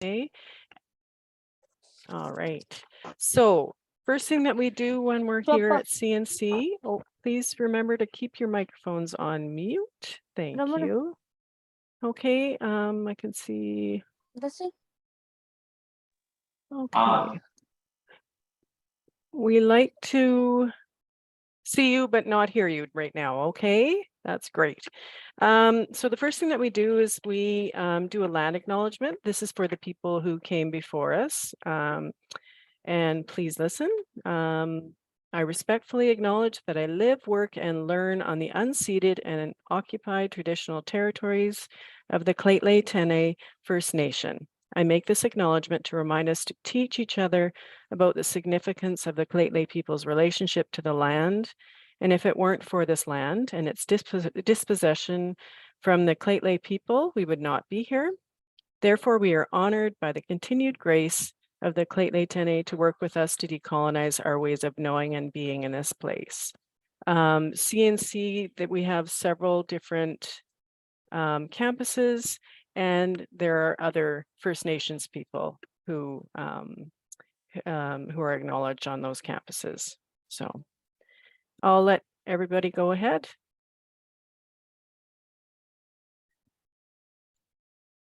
Okay. All right. So first thing that we do when we're here at CNC, please remember to keep your microphones on mute. Thank you. Okay, I can see. Okay. We like to see you but not hear you right now. Okay, that's great. So the first thing that we do is we do a land acknowledgement. This is for the people who came before us. And please listen. I respectfully acknowledge that I live, work, and learn on the unceded and occupied traditional territories of the Caledonia First Nation. I make this acknowledgement to remind us to teach each other about the significance of the Caledonia people's relationship to the land. And if it weren't for this land and its dispossession from the Caledonia people, we would not be here. Therefore, we are honored by the continued grace of the Caledonia to work with us to decolonize our ways of knowing and being in this place. CNC, that we have several different campuses, and there are other First Nations people who are acknowledged on those campuses. So I'll let everybody go ahead.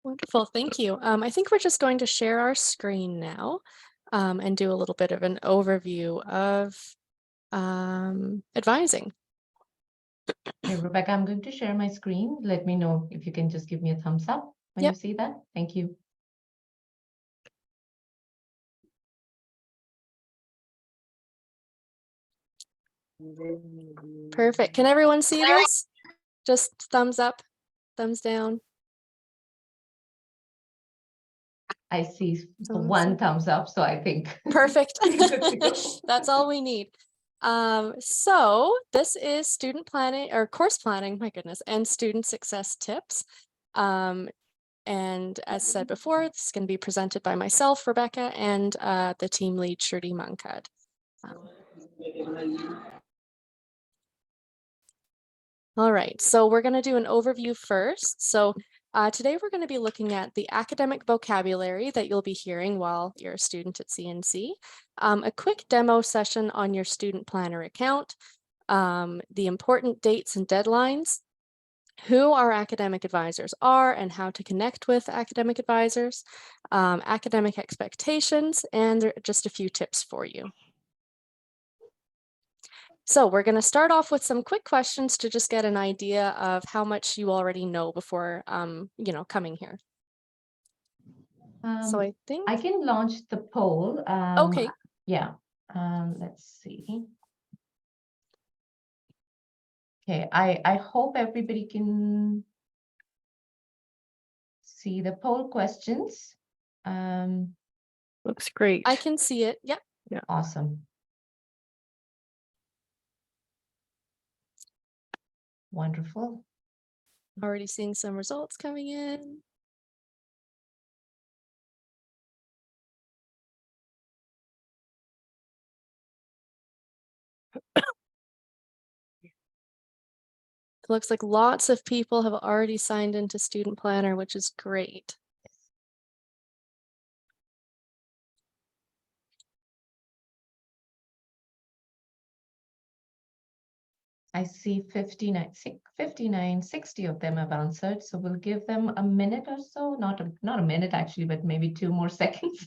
Wonderful, thank you. I think we're just going to share our screen now and do a little bit of an overview of advising. Hey, Rebecca, I'm going to share my screen. Let me know if you can just give me a thumbs up when you see that. Thank you. Perfect. Can everyone see this? Just thumbs up, thumbs down. I see one thumbs up, so I think. Perfect. That's all we need. So this is student planning or course planning, my goodness, and student success tips. And as said before, this is going to be presented by myself, Rebecca, and the team lead, Shruti Mankad. All right, so we're going to do an overview first. So today we're going to be looking at the academic vocabulary that you'll be hearing while you're a student at CNC, a quick demo session on your student planner account, the important dates and deadlines, who our academic advisors are and how to connect with academic advisors, academic expectations, and just a few tips for you. So we're going to start off with some quick questions to just get an idea of how much you already know before, coming here. So I think I can launch the poll. Okay. Yeah. Let's see. Okay. I hope everybody can see the poll questions. Looks great. I can see it. Yep. Yeah. Awesome. Wonderful. Already seeing some results coming in. It looks like lots of people have already signed into Student Planner, which is great. I see 59, 60 of them have answered. So we'll give them a minute or so, not a minute actually, but maybe 2 more seconds.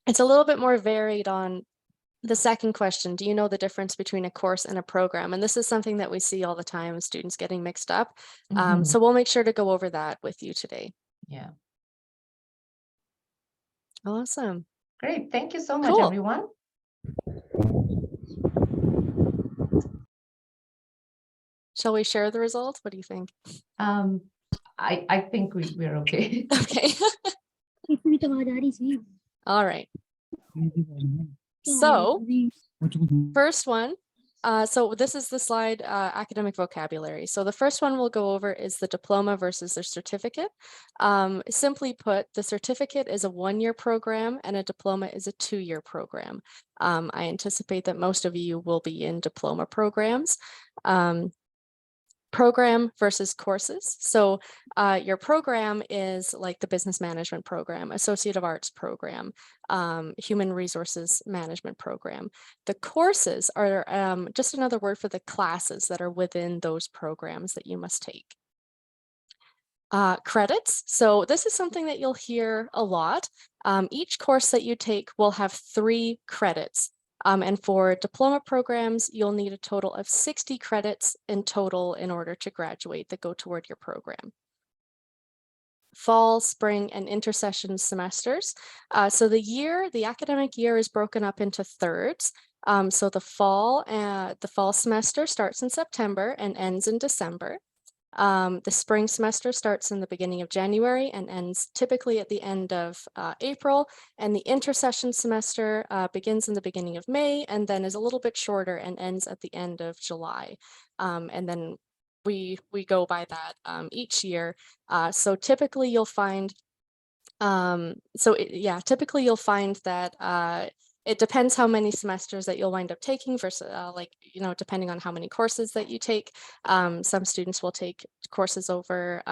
It's a little bit more varied on the second question. Do you know the difference between a course and a program? And this is something that we see all the time, students getting mixed up. So we'll make sure to go over that with you today. Yeah. Awesome. Great. Thank you so much, everyone. Shall we share the results? What do you think? I think we're okay. Okay. All right. So first one, so this is the slide, academic vocabulary. So the first one we'll go over is the diploma versus the certificate. Simply put, the certificate is a 1-year program and a diploma is a 2-year program. I anticipate that most of you will be in diploma programs. Program versus courses. So your program is like the business management program, associate of arts program, human resources management program. The courses are just another word for the classes that are within those programs that you must take. Credits. So this is something that you'll hear a lot. Each course that you take will have 3 credits. And for diploma programs, you'll need a total of 60 credits in total in order to graduate that go toward your program. Fall, spring, and intersession semesters. So the academic year is broken up into thirds. So the fall semester starts in September and ends in December. The spring semester starts in the beginning of January and ends typically at the end of April, and the intersession semester begins in the beginning of May and then is a little bit shorter and ends at the end of July. And then we go by that each year. So typically you'll find typically you'll find that it depends how many semesters that you'll wind up taking versus depending on how many courses that you take. Some students will take courses over,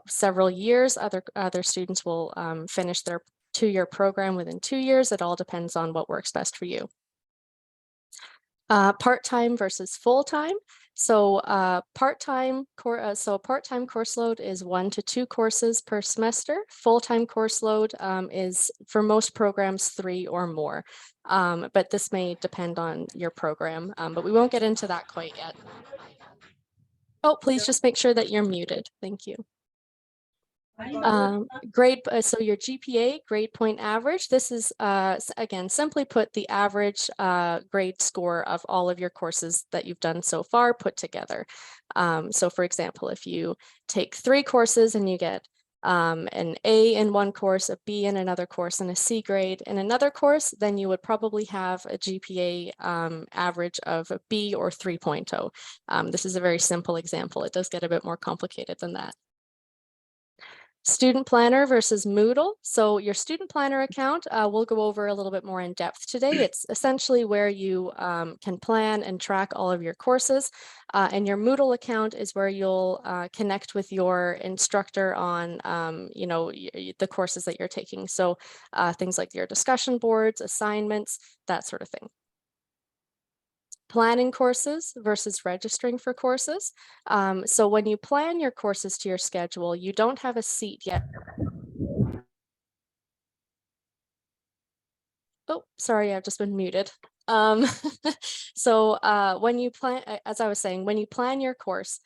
several years. Other students will finish their 2-year program within 2 years. It all depends on what works best for you. Part-time versus full-time. So part-time course load is 1 to 2 courses per semester. Full-time course load is for most programs 3 or more, but this may depend on your program, but we won't get into that quite yet. Oh, please just make sure that you're muted. Thank you. So your GPA, grade point average, this is, again, simply put, the average grade score of all of your courses that you've done so far put together. So for example, if you take 3 courses and you get an A in one course, a B in another course, and a C grade in another course, then you would probably have a GPA average of a B or 3.0. This is a very simple example. It does get a bit more complicated than that. Student Planner versus Moodle. So your Student Planner account, we'll go over a little bit more in depth today. It's essentially where you can plan and track all of your courses. And your Moodle account is where you'll connect with your instructor on, the courses that you're taking. So things like your discussion boards, assignments, that sort of thing. Planning courses versus registering for courses. So when you plan your courses to your schedule, you don't have a seat yet. Oh, sorry, I've just been muted. So when you plan, as I was saying, when you plan your course,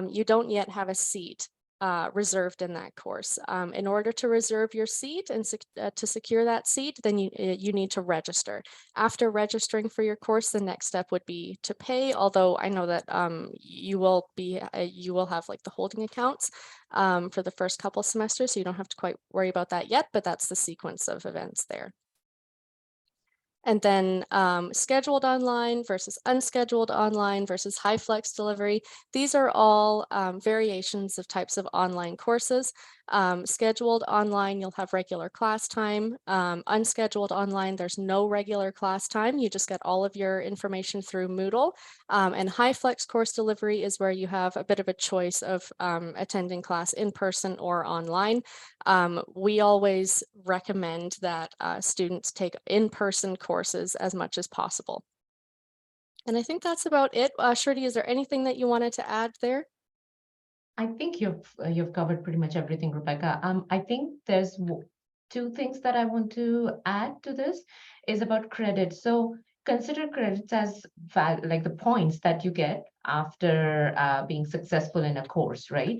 you don't yet have a seat reserved in that course. In order to reserve your seat and to secure that seat, then you need to register. After registering for your course, the next step would be to pay, although I know that you will have like the holding accounts for the first couple semesters, so you don't have to quite worry about that yet, but that's the sequence of events there. And then scheduled online versus unscheduled online versus high flex delivery. These are all variations of types of online courses. Scheduled online, you'll have regular class time. Unscheduled online, there's no regular class time. You just get all of your information through Moodle. And high flex course delivery is where you have a bit of a choice of attending class in person or online. We always recommend that students take in-person courses as much as possible. And I think that's about it. Shruti, is there anything that you wanted to add there? I think you've covered pretty much everything, Rebecca. I think there's 2 things that I want to add to this is about credit. So consider credits as like the points that you get after being successful in a course, right?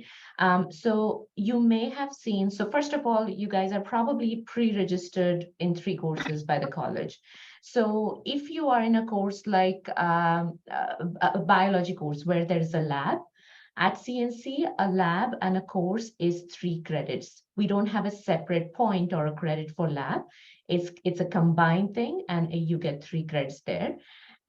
So you may have seen, so first of all, you guys are probably pre-registered in 3 courses by the college. So if you are in a course like a biology course where there is a lab, at CNC, a lab and a course is 3 credits. We don't have a separate point or a credit for lab. It's a combined thing, and you get 3 credits there.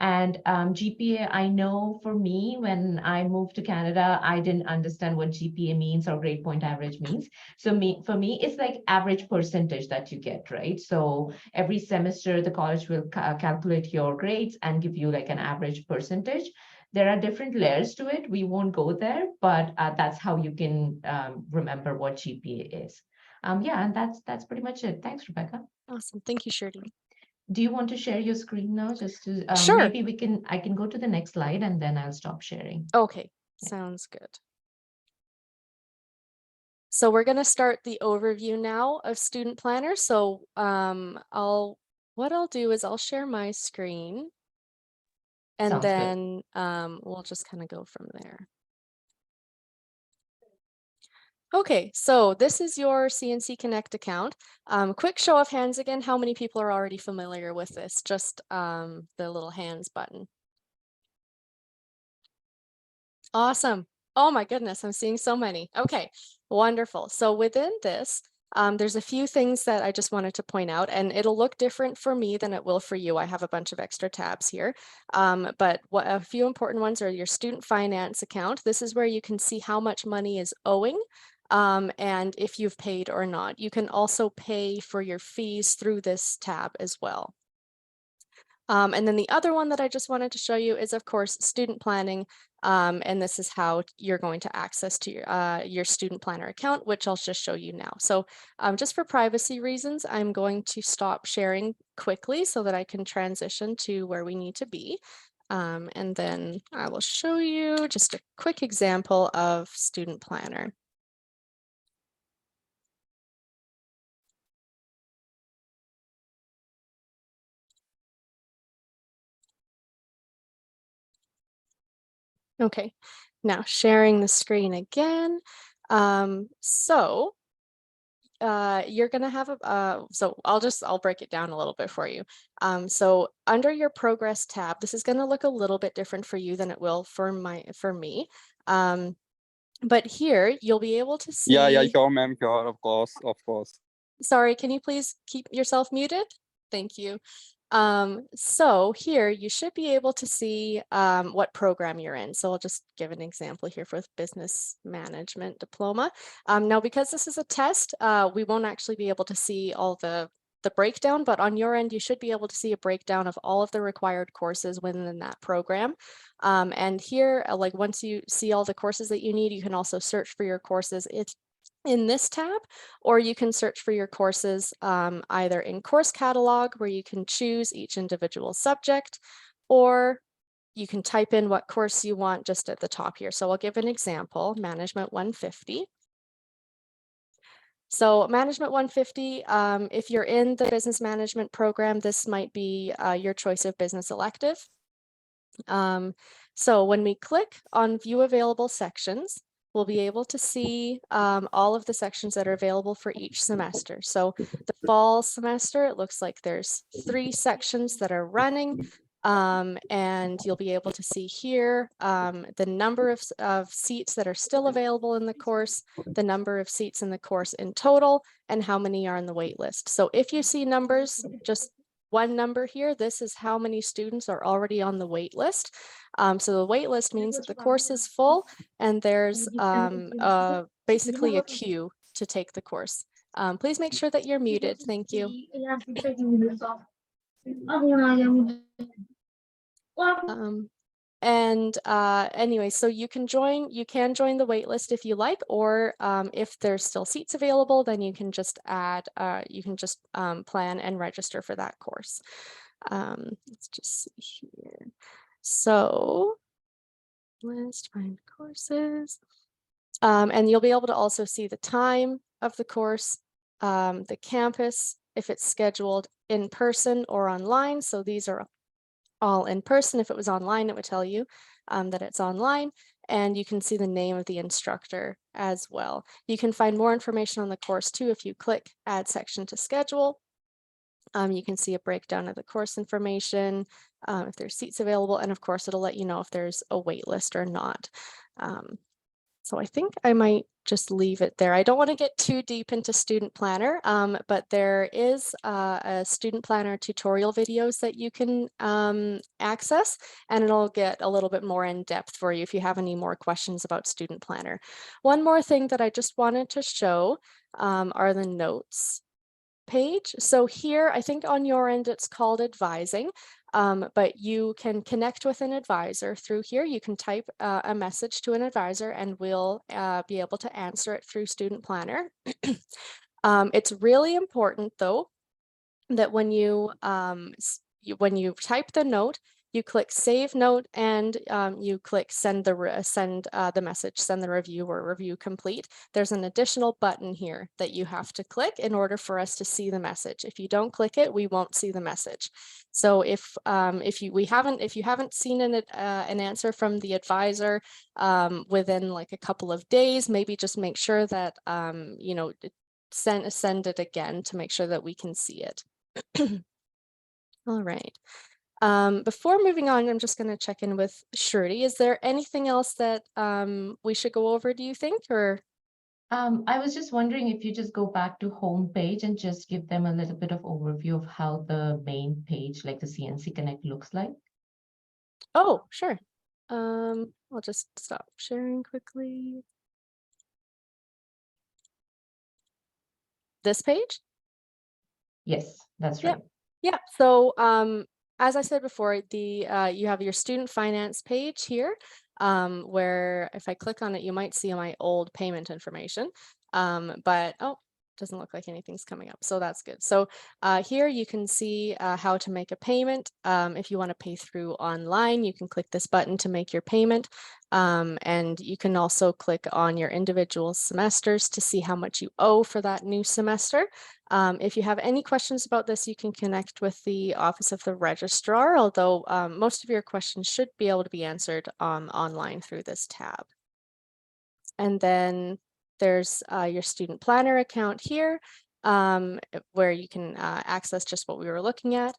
And GPA, I know for me, when I moved to Canada, I didn't understand what GPA means or grade point average means. So for me, it's like average percentage that you get, right? So every semester, the college will calculate your grades and give you like an average percentage. There are different layers to it. We won't go there, but that's how you can remember what GPA is. Yeah, and that's pretty much it. Thanks, Rebecca. Awesome. Thank you, Shirley. Do you want to share your screen now? Just to Sure. maybe I can go to the next slide and then I'll stop sharing. Okay, Yeah. sounds good. So we're going to start the overview now of Student Planner. So what I'll do is I'll share my screen, and Sounds good. then we'll just kind of go from there. Okay, so this is your CNC Connect account. Quick show of hands again, how many people are already familiar with this? Just the little hands button. Awesome. Oh my goodness, I'm seeing so many. Okay, wonderful. So within this, there's a few things that I just wanted to point out, and it'll look different for me than it will for you. I have a bunch of extra tabs here, but a few important ones are your student finance account. This is where you can see how much money is owing, and if you've paid or not. You can also pay for your fees through this tab as well. And then the other one that I just wanted to show you is, of course, student planning. And this is how you're going to access to your student planner account, which I'll just show you now. So just for privacy reasons, I'm going to stop sharing quickly so that I can transition to where we need to be. And then I will show you just a quick example of student planner. Okay, now sharing the screen again. So you're gonna have so I'll break it down a little bit for you. So under your progress tab, this is gonna look a little bit different for you than it will for me. But here you'll be able to see. Yeah, sure, ma'am, sure, of course. Sorry, can you please keep yourself muted? Thank you. So here you should be able to see what program you're in. So I'll just give an example here for business management diploma. Now, because this is a test, we won't actually be able to see all the breakdown, but on your end, you should be able to see a breakdown of all of the required courses within that program. And here, like once you see all the courses that you need, you can also search for your courses. It's in this tab, or you can search for your courses either in course catalog, where you can choose each individual subject, or you can type in what course you want just at the top here. So I'll give an example, Management 150. So Management 150, if you're in the business management program, this might be your choice of business elective. So when we click on View Available Sections, we'll be able to see all of the sections that are available for each semester. So the fall semester, it looks like there's 3 sections that are running. And you'll be able to see here the number of seats that are still available in the course, the number of seats in the course in total, and how many are on the wait list. So if you see numbers, just one number here, this is how many students are already on the wait list. So the wait list means that the course is full and there's basically a queue to take the course. Please make sure that you're muted. Thank you. Anyway, so you can join the wait list if you like, or if there's still seats available, then you can just plan and register for that course. Let's just see here. So list, find courses, and you'll be able to also see the time of the course, the campus, if it's scheduled in person or online. So these are all in person. If it was online, it would tell you that it's online, and you can see the name of the instructor as well. You can find more information on the course too if you click Add Section to Schedule. You can see a breakdown of the course information, if there's seats available, and of course it'll let you know if there's a wait list or not. So I think I might just leave it there. I don't want to get too deep into Student Planner, but there is a Student Planner tutorial videos that you can access, and it'll get a little bit more in depth for you if you have any more questions about Student Planner. One more thing that I just wanted to show are the notes page. So here, I think on your end, it's called advising. But you can connect with an advisor through here. You can type a message to an advisor and we'll be able to answer it through Student Planner. It's really important though that when you type the note, you click save note and you click send the message, send the review or review complete. There's an additional button here that you have to click in order for us to see the message. If you don't click it, we won't see the message. So if you haven't seen an answer from the advisor within like a couple of days, maybe just make sure that you know, send it again to make sure that we can see it. All right. Before moving on, I'm just going to check in with Shruti. Is there anything else that we should go over, do you think, or? I was just wondering if you just go back to home page and just give them a little bit of overview of how the main page, like the CNC Connect, looks like. Oh, sure. I'll just stop sharing quickly. This page? Yes, that's Yep. right. Yeah. So as I said before, you have your student finance page here, where if I click on it, you might see my old payment information. But oh, doesn't look like anything's coming up, so that's good. So here you can see how to make a payment. If you want to pay through online, you can click this button to make your payment. And you can also click on your individual semesters to see how much you owe for that new semester. If you have any questions about this, you can connect with the Office of the Registrar, although most of your questions should be able to be answered online through this tab. And then there's your student planner account here, where you can access just what we were looking at.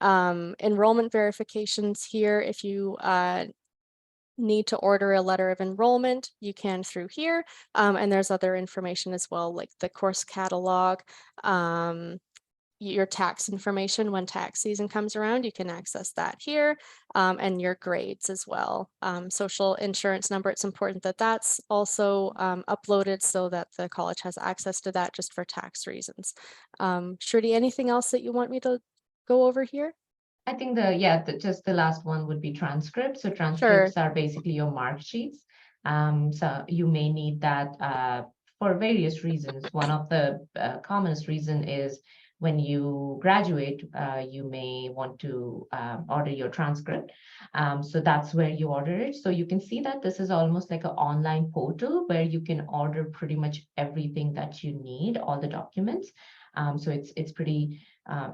Enrollment verifications here. If you need to order a letter of enrollment, you can through here. And there's other information as well, like the course catalog, your tax information when tax season comes around, you can access that here, and your grades as well. Social insurance number, it's important that that's also uploaded so that the college has access to that just for tax reasons. Shruti, anything else that you want me to go over here? I think just the last one would be transcripts. So Sure. transcripts are basically your mark sheets. So you may need that for various reasons. One of the commonest reason is when you graduate, you may want to order your transcript. So that's where you order it. So you can see that this is almost like an online portal where you can order pretty much everything that you need, all the documents. So it's pretty,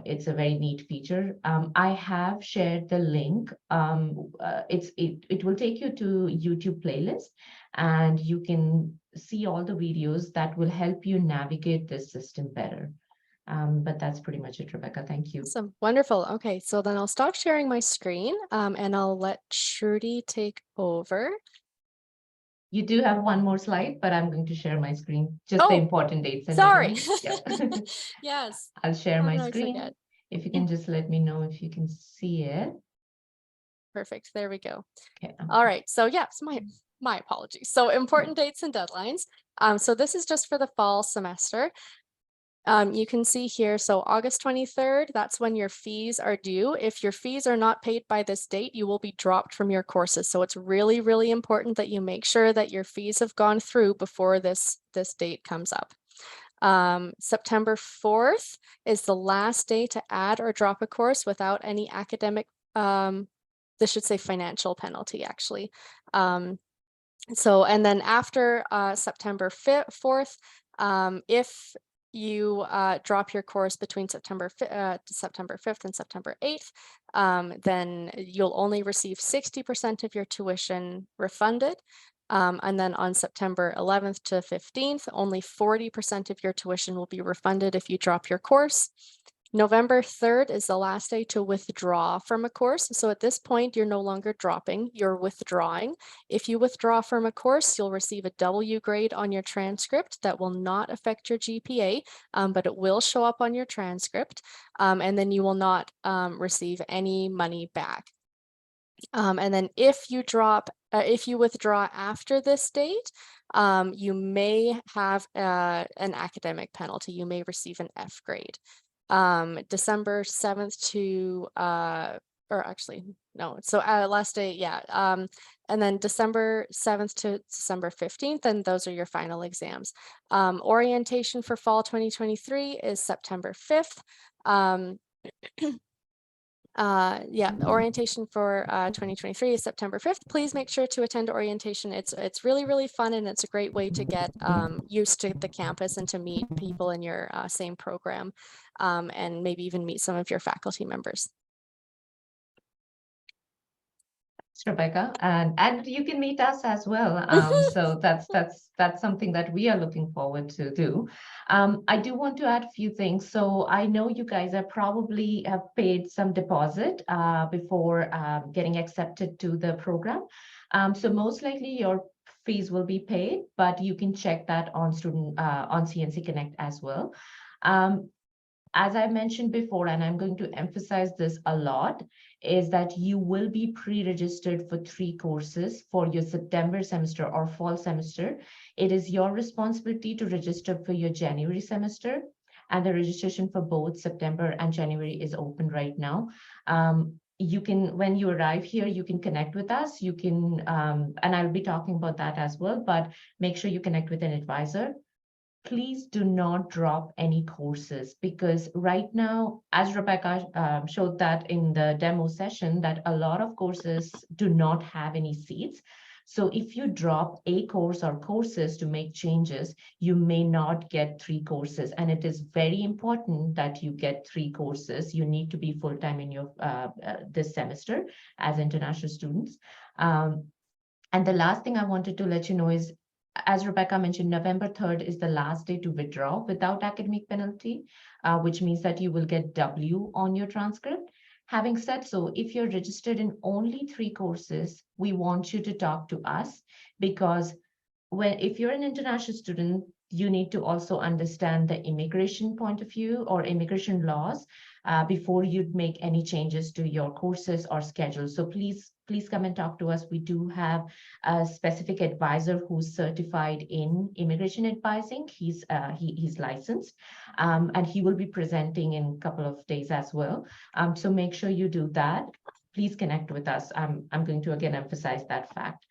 it's a very neat feature. I have shared the link. It will take you to YouTube playlist, and you can see all the videos that will help you navigate this system better. But that's pretty much it, Rebecca. Thank you. Awesome. Wonderful. Okay, so then I'll stop sharing my screen and I'll let Shruti take over. You do have one more slide, but I'm going to share my screen, just the important dates. And Sorry. Yeah. Yes. I'll share How my did I screen. forget? If you can just let me know if you can see it. Perfect. There we go. Okay. All right. So yes, my apologies. So important dates and deadlines. So this is just for the fall semester. You can see here, so August 23rd, that's when your fees are due. If your fees are not paid by this date, you will be dropped from your courses. So it's really, really important that you make sure that your fees have gone through before this date comes up. September 4th is the last day to add or drop a course without any academic, this should say financial penalty actually. So, and then after September 4th, if you drop your course between September 5th and September 8th, then you'll only receive 60% of your tuition refunded. And then on September 11th to 15th, only 40% of your tuition will be refunded if you drop your course. November 3rd is the last day to withdraw from a course. So at this point, you're no longer dropping, you're withdrawing. If you withdraw from a course, you'll receive a W grade on your transcript that will not affect your GPA, but it will show up on your transcript. And then you will not receive any money back. And then if you withdraw after this date, you may have an academic penalty. You may receive an F grade. December 7th to or actually, no, so last day, yeah. And then December 7th to December 15th, and those are your final exams. Orientation for fall 2023 is September 5th. Yeah, the orientation for 2023 is September 5th. Please make sure to attend orientation. It's really, really fun, and it's a great way to get used to the campus and to meet people in your same program, and maybe even meet some of your faculty members. Rebecca, and you can meet us as well. So that's something that we are looking forward to do. I do want to add a few things. So I know you guys are probably have paid some deposit before getting accepted to the program. So most likely your fees will be paid, but you can check that on on CNC Connect as well. As I mentioned before, and I'm going to emphasize this a lot, is that you will be pre-registered for 3 courses for your September semester or fall semester. It is your responsibility to register for your January semester, and the registration for both September and January is open right now. You can, when you arrive here, you can connect with us. You can, and I'll be talking about that as well, but make sure you connect with an advisor. Please do not drop any courses, because right now, as Rebecca showed that in the demo session, that a lot of courses do not have any seats. So if you drop a course or courses to make changes, you may not get 3 courses. And it is very important that you get 3 courses. You need to be full-time in your this semester as international students. And the last thing I wanted to let you know is, as Rebecca mentioned, November 3rd is the last day to withdraw without academic penalty, which means that you will get W on your transcript. Having said so, if you're registered in only 3 courses, we want you to talk to us, because if you're an international student, you need to also understand the immigration point of view or immigration laws before you'd make any changes to your courses or schedule. So please come and talk to us. We do have a specific advisor who's certified in immigration advising. He's licensed, and he will be presenting in a couple of days as well. So make sure you do that. Please connect with us. I'm going to again emphasize that fact.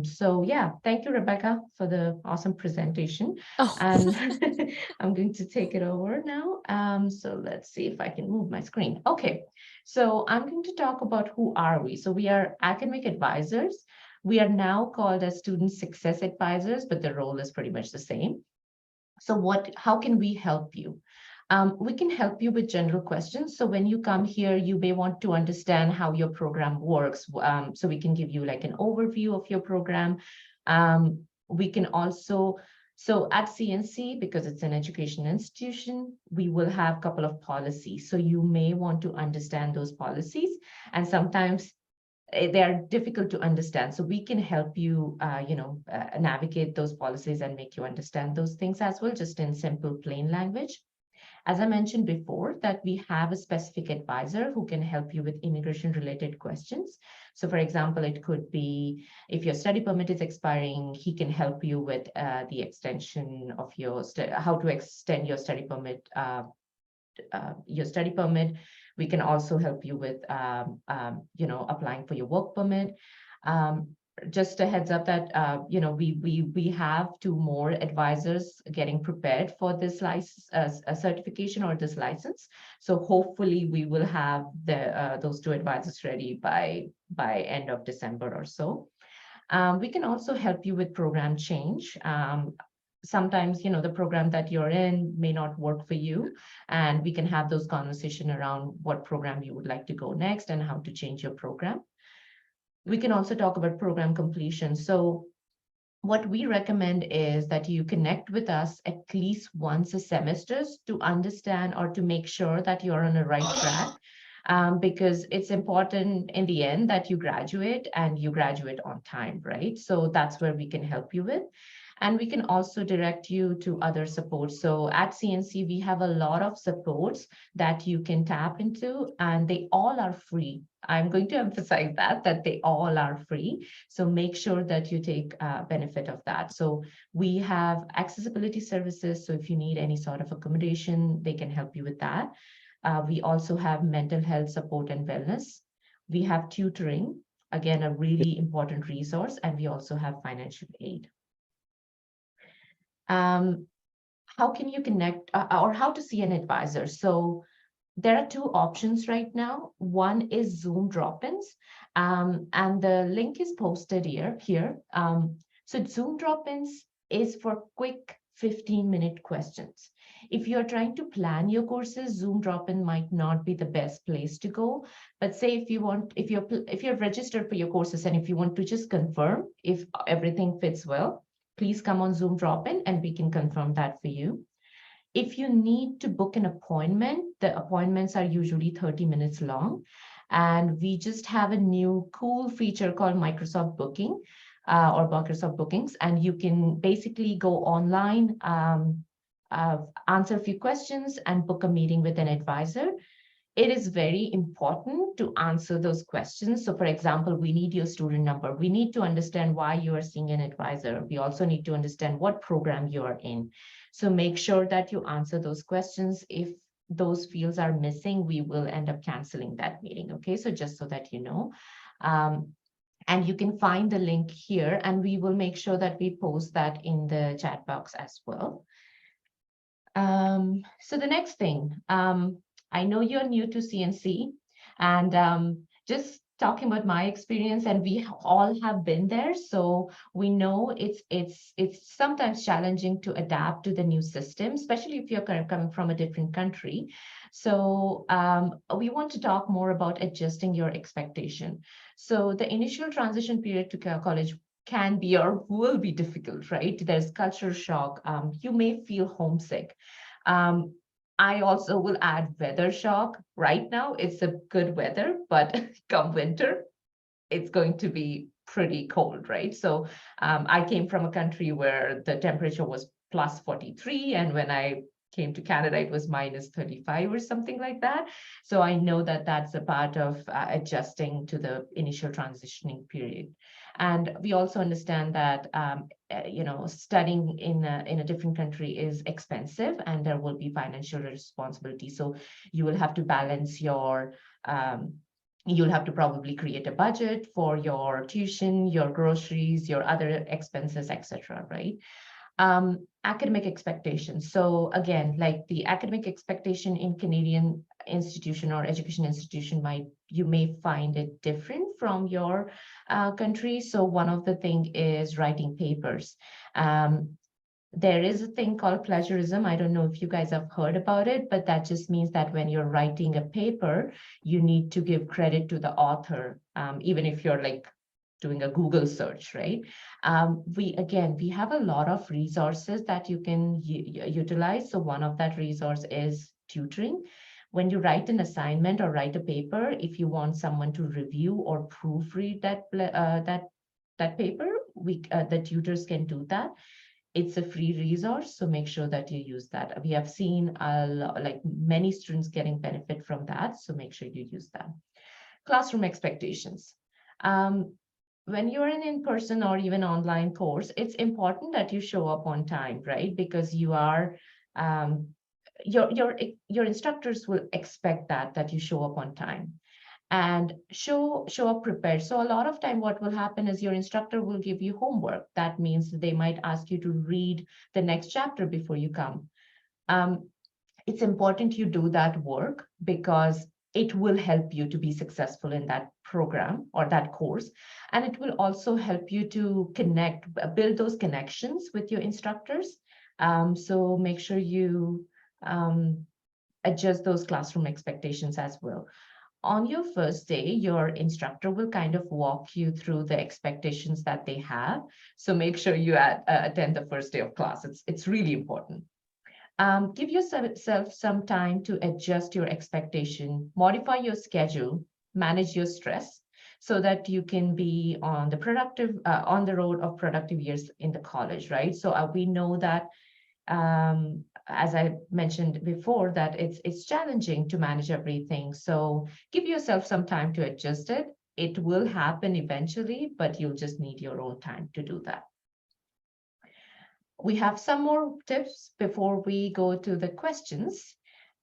So yeah, thank you, Rebecca, for the awesome presentation. Oh. And I'm going to take it over now. So let's see if I can move my screen. Okay, so I'm going to talk about who are we. So we are academic advisors. We are now called as student success advisors, but the role is pretty much the same. So how can we help you? We can help you with general questions. So when you come here, you may want to understand how your program works. So we can give you like an overview of your program. We can also, so at CNC, because it's an education institution, we will have a couple of policies. So you may want to understand those policies, and sometimes they are difficult to understand. So we can help you, navigate those policies and make you understand those things as well, just in simple, plain language. As I mentioned before, that we have a specific advisor who can help you with immigration related questions. So for example, it could be if your study permit is expiring, he can help you with the extension of your, how to extend your study permit. We can also help you with, applying for your work permit. Just a heads up that we have 2 more advisors getting prepared for this license, certification or this license. So hopefully we will have those 2 advisors ready by end of December or so. We can also help you with program change. Sometimes the program that you're in may not work for you, and we can have those conversations around what program you would like to go next and how to change your program. We can also talk about program completion. So what we recommend is that you connect with us at least once a semester to understand or to make sure that you're on the right track, because it's important in the end that you graduate and you graduate on time, right? So that's where we can help you with. And we can also direct you to other supports. So at CNC, we have a lot of supports that you can tap into, and they all are free. I'm going to emphasize that they all are free. So make sure that you take benefit of that. So we have accessibility services. So if you need any sort of accommodation, they can help you with that. We also have mental health support and wellness. We have tutoring, again, a really important resource, and we also have financial aid. How can you connect or how to see an advisor? So there are two options right now. One is Zoom drop-ins, and the link is posted here. So Zoom drop-ins is for quick 15-minute questions. If you're trying to plan your courses, Zoom drop-in might not be the best place to go. But say if you're registered for your courses and if you want to just confirm if everything fits well, please come on Zoom drop-in and we can confirm that for you. If you need to book an appointment, the appointments are usually 30 minutes long. And we just have a new cool feature called Microsoft Booking or Microsoft Bookings. And you can basically go online, answer a few questions and book a meeting with an advisor. It is very important to answer those questions. So for example, we need your student number. We need to understand why you are seeing an advisor. We also need to understand what program you are in. So make sure that you answer those questions. If those fields are missing, we will end up canceling that meeting. Okay, so just so that you know. And you can find the link here, and we will make sure that we post that in the chat box as well. So the next thing, I know you're new to CNC, and just talking about my experience, and we all have been there, so we know it's sometimes challenging to adapt to the new system, especially if you're coming from a different country. So we want to talk more about adjusting your expectation. So the initial transition period to college can be or will be difficult, right? There's culture shock. You may feel homesick. I also will add weather shock. Right now, it's a good weather, but come winter, it's going to be pretty cold, right? So I came from a country where the temperature was plus 43, and when I came to Canada, it was minus 35 or something like that. So I know that that's a part of adjusting to the initial transitioning period. And we also understand that studying in a different country is expensive, and there will be financial responsibility. So you will have to balance your you'll have to probably create a budget for your tuition, your groceries, your other expenses, etc. Right? Academic expectations. So again, like the academic expectation in Canadian institution or education institution you may find it different from your country. So one of the thing is writing papers. There is a thing called plagiarism. I don't know if you guys have heard about it, but that just means that when you're writing a paper, you need to give credit to the author, even if you're like doing a Google search, right? We have a lot of resources that you can utilize. So one of that resource is tutoring. When you write an assignment or write a paper, if you want someone to review or proofread that paper, the tutors can do that. It's a free resource, so make sure that you use that. We have seen like many students getting benefit from that, so make sure you use that. Classroom expectations. When you're an in-person or even online course, it's important that you show up on time, right? Because you are your instructors will expect that you show up on time and show up prepared. So a lot of time what will happen is your instructor will give you homework. That means they might ask you to read the next chapter before you come. It's important you do that work because it will help you to be successful in that program or that course. And it will also help you to build those connections with your instructors. So make sure you adjust those classroom expectations as well. On your first day, your instructor will kind of walk you through the expectations that they have. So make sure you attend the first day of class. It's really important. Give yourself some time to adjust your expectation, modify your schedule, manage your stress, so that you can be on the road of productive years in the college, right? So we know that as I mentioned before, that it's challenging to manage everything. So give yourself some time to adjust it. It will happen eventually, but you'll just need your own time to do that. We have some more tips before we go to the questions.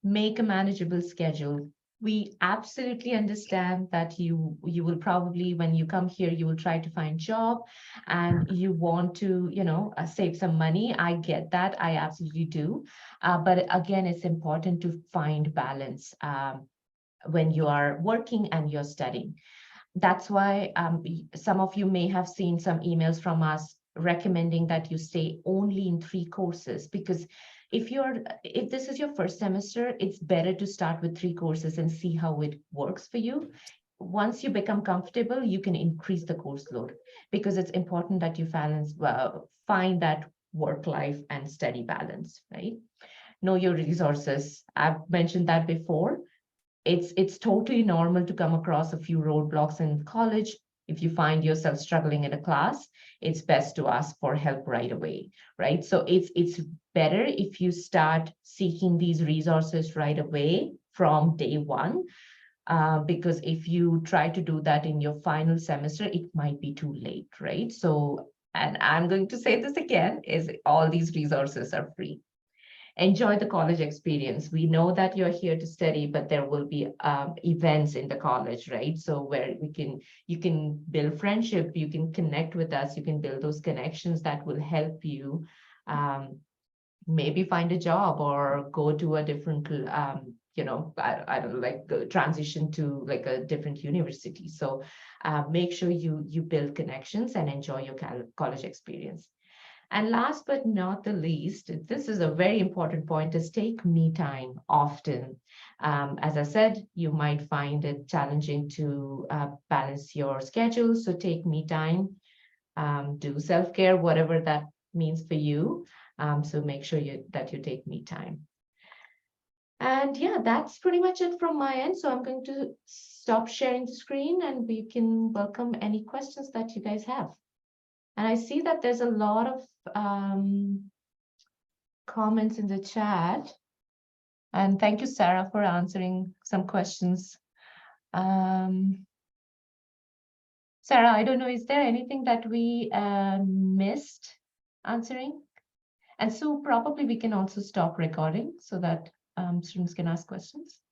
Make a manageable schedule. We absolutely understand that you will probably, when you come here, you will try to find job and you want to, save some money. I get that. I absolutely do. But again, it's important to find balance when you are working and you're studying. That's why some of you may have seen some emails from us recommending that you stay only in 3 courses, because if this is your first semester, it's better to start with 3 courses and see how it works for you. Once you become comfortable, you can increase the course load, because it's important that you find that work life and study balance, right? Know your resources. I've mentioned that before. It's totally normal to come across a few roadblocks in college. If you find yourself struggling in a class, it's best to ask for help right away, right? So it's better if you start seeking these resources right away from day one, because if you try to do that in your final semester, it might be too late, right? So, and I'm going to say this again, is all these resources are free. Enjoy the college experience. We know that you're here to study, but there will be events in the college, right? So where you can build friendship, you can connect with us, you can build those connections that will help you maybe find a job or go to a different, I don't know, like transition to like a different university. So make sure you build connections and enjoy your college experience. And last but not the least, this is a very important point, is take me time often. As I said, you might find it challenging to balance your schedule. So take me time, do self-care, whatever that means for you. So make sure that you take me time. And yeah, that's pretty much it from my end. So I'm going to stop sharing the screen and we can welcome any questions that you guys have. And I see that there's a lot of comments in the chat. And thank you, Sarah, for answering some questions. Sarah, I don't know, is there anything that we missed answering? And so probably we can also stop recording so that students can ask questions.